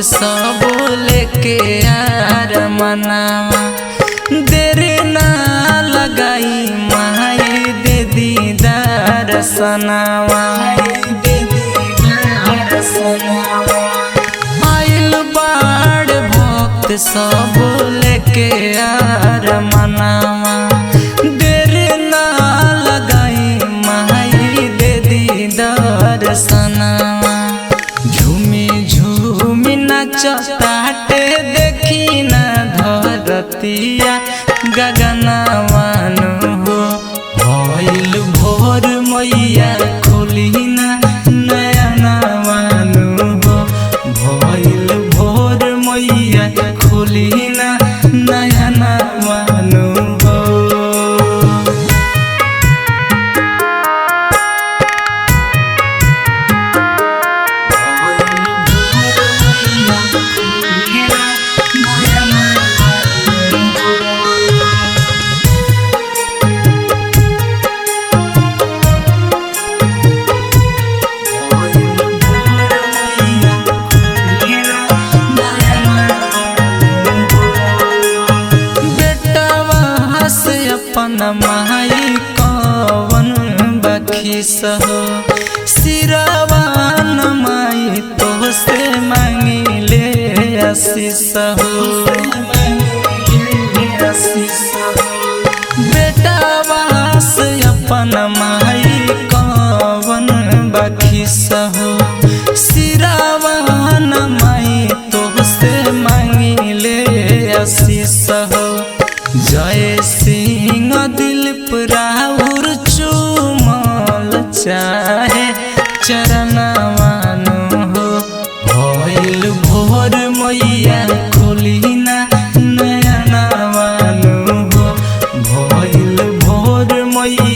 सब लेके यार मनावा। देरी ना लगाई माई दे दीदार सनावा। आइल बाड़ भक्त सब लेके यार मनावा। देरी ना लगाई माई दे दीदार सनावा। झूमी झूमी नचताटे देखी ना धरतिया गगनवानु हो। भइल भोर मैया खोली ना नयनवानु हो। भइल भोर मैया खोली ना नयनवानु हो। अपन माई कवन बखिस हो। सिरवा माई तो से मांगिले आशीष हो। बेटावा से अपन माई कवन बखिस हो। सिरवा माई तो से मांगिले आशीष हो। जय सिंह दिलीप राउर चुमल चाहे चरणवानु हो। भइल भोर मैया खोली ना नयनवानु हो। भइल भोर मैया